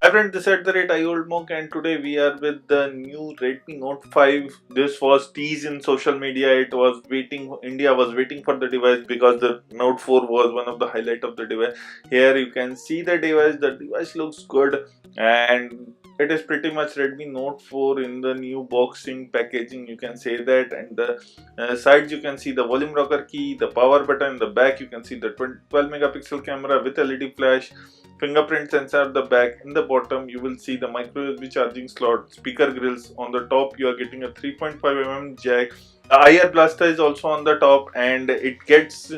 Hi friend, this is the rate I old monk, and today we are with the new Redmi Note 5. This was teased in social media. It was waiting. India was waiting for the device because the Note 4 was one of the highlight of the device. Here you can see the device. The device looks good, and it is pretty much Redmi Note 4 in the new boxing packaging. You can say that, and the sides you can see the volume rocker key, the power button. The back you can see the 12 megapixel camera with LED flash, fingerprint sensor at the back. In the bottom you will see the micro USB charging slot, speaker grills. On the top you are getting a 3.5 mm jack. The IR blaster is also on the top, and it gets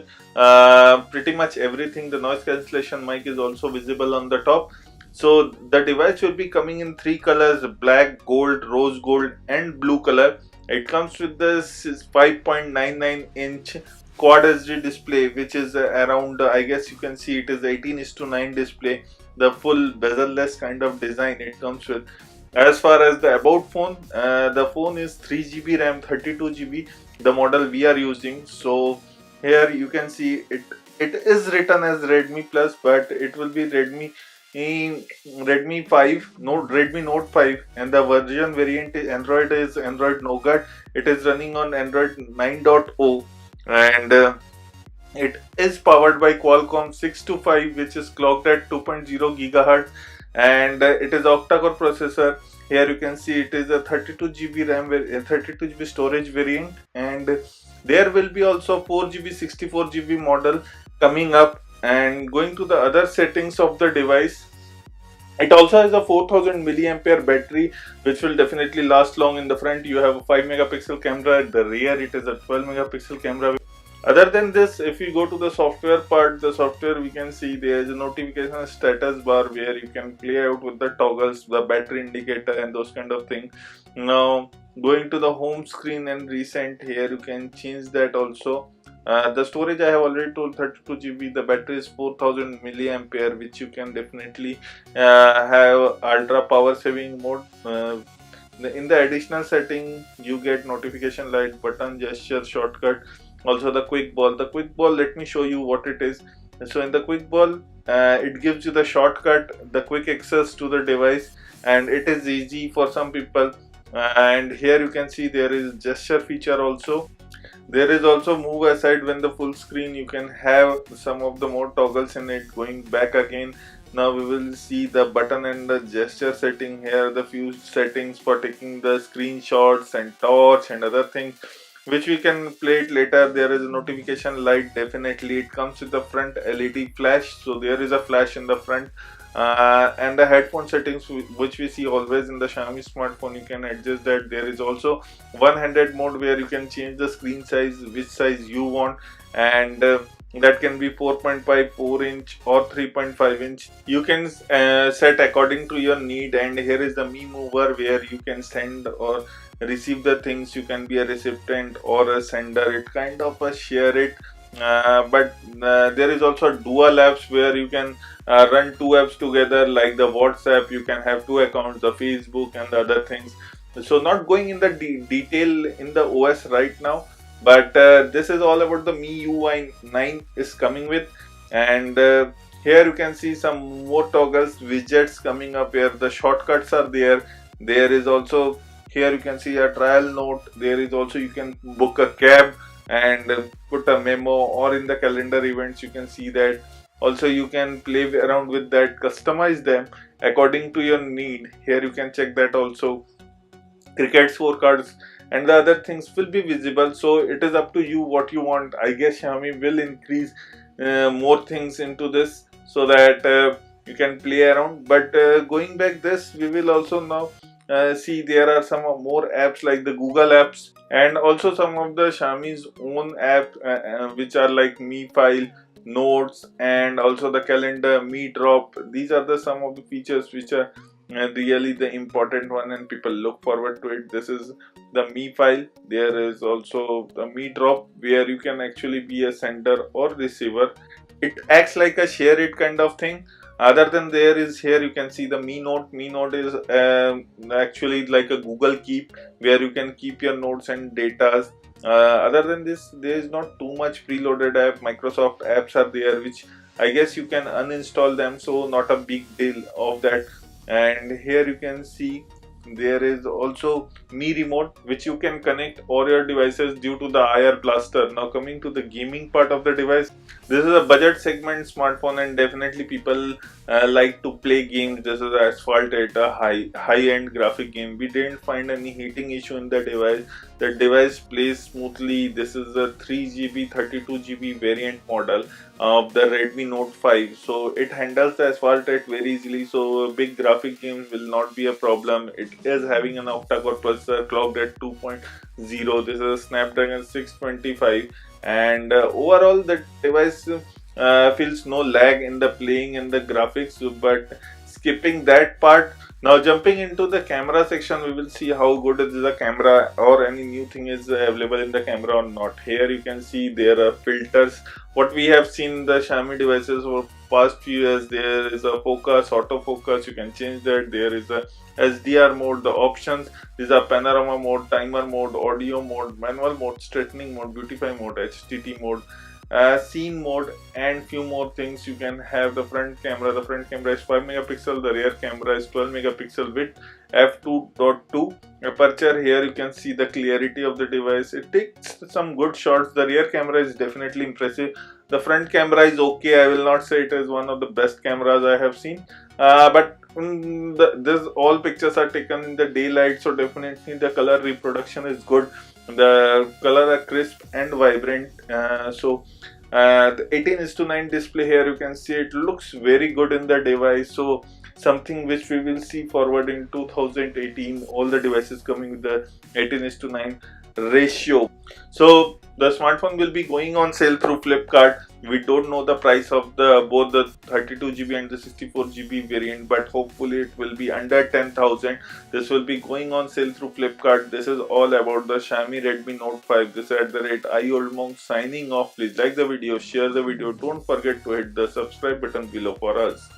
pretty much everything. The noise cancellation mic is also visible on the top. So the device will be coming in three colors: black, gold, rose gold and blue color. It comes with this 5.99-inch quad HD display, which is around, I guess you can see it is 18:9 display. The full bezel-less kind of design it comes with. As far as the about phone, the phone is 3 GB RAM, 32 GB, the model we are using. So here you can see it is written as Redmi Plus, but it will be Redmi 5, Redmi Note 5, and the version variant is Android Nougat. It is running on Android 9.0, and it is powered by Qualcomm 625, which is clocked at 2.0 GHz, and it is octa-core processor. Here you can see it is a 32 GB RAM, 32 GB storage variant, and there will be also 4 GB, 64 GB model coming up. And going to the other settings of the device, it also has a 4000 milliampere battery, which will definitely last long. In the front you have a 5 megapixel camera, at the rear it is a 12 megapixel camera. Other than this, if we go to the software part, the software we can see there is a notification status bar where you can play out with the toggles, the battery indicator and those kind of things. Now going to the home screen and recent, here you can change that also. The storage I have already told, 32 GB. The battery is 4000 milliampere, which you can definitely have ultra power saving mode. In the additional setting you get notification light, button, gesture, shortcut, also the quick ball. The quick ball, let me show you what it is. So in the quick ball, it gives you the shortcut, the quick access to the device, and it is easy for some people. And here you can see there is gesture feature also. There is also move aside. When the full screen, you can have some of the more toggles in it. Going back again, now we will see the button and the gesture setting. Here the few settings for taking the screenshots and torch and other things, which we can play it later. There is a notification light, definitely it comes with the front LED flash, so there is a flash in the front. And the headphone settings, which we see always in the Xiaomi smartphone, you can adjust that. There is also one-handed mode where you can change the screen size, which size you want, and that can be 4.5, 4-inch or 3.5-inch. You can set according to your need. And here is the Mi Mover, where you can send or receive the things. You can be a recipient or a sender. It kind of a share it, but there is also dual apps where you can run two apps together, like the WhatsApp. You can have two accounts, the Facebook and the other things. So not going in the detail in the OS right now, but this is all about the MIUI 9 is coming with. And here you can see some more toggles, widgets coming up. Here the shortcuts are there. There is also, here you can see a trial note. There is also, you can book a cab and put a memo, or in the calendar events you can see that. Also you can play around with that, customize them according to your need. Here you can check that also. Cricket scorecards and the other things will be visible, so it is up to you what you want. I guess Xiaomi will increase more things into this, so that you can play around. But going back this, we will also now see there are some more apps like the Google apps, and also some of the Xiaomi's own app, which are like Mi File, Notes, and also the calendar, Mi Drop. These are the some of the features which are really the important one, and people look forward to it. This is the Mi File. There is also the Mi Drop, where you can actually be a sender or receiver. It acts like a share it kind of thing. Other than there is, here you can see the Mi Note. Mi Note is actually like a Google Keep, where you can keep your notes and data. Other than this, there is not too much preloaded app. Microsoft apps are there, which I guess you can uninstall them, so not a big deal of that. And here you can see there is also Mi remote which you can connect all your devices due to the IR blaster. Now coming to the gaming part of the device, this is a budget segment smartphone and definitely people like to play games. This is Asphalt 8, a high-end graphic game. We didn't find any heating issue in the device. The device plays smoothly. This is a 3GB 32GB variant model of the Redmi Note 5, so it handles the Asphalt 8 very easily, so big graphic games will not be a problem. It is having an octa-core processor clocked at 2.0. This is a Snapdragon 625, and overall the device feels no lag in the playing and the graphics. But skipping that part, now jumping into the camera section, we will see how good is the camera or any new thing is available in the camera or not. Here you can see there are filters. What we have seen in the Xiaomi devices for past few years, there is a focus, autofocus, you can change that. There is a SDR mode, the options. These are panorama mode, timer mode, audio mode, manual mode, straightening mode, beautify mode, HTT mode, scene mode, and few more things. You can have the front camera. The front camera is 5 megapixel, the rear camera is 12 megapixel with f2.2 aperture. Here you can see the clarity of the device. It takes some good shots. The rear camera is definitely impressive. The front camera is okay. I will not say it is one of the best cameras I have seen, but this all pictures are taken in the daylight, so definitely the color reproduction is good. The color are crisp and vibrant. The 18:9 display, here you can see it looks very good in the device. So something which we will see forward in 2018, all the devices coming with the 18:9 ratio. So the smartphone will be going on sale through Flipkart. We don't know the price of the both the 32GB and the 64GB variant, but hopefully it will be under 10,000. This will be going on sale through Flipkart. This is all about the Xiaomi Redmi Note 5. This is @IOldMonk signing off. Please like the video, share the video. Don't forget to hit the subscribe button below for us.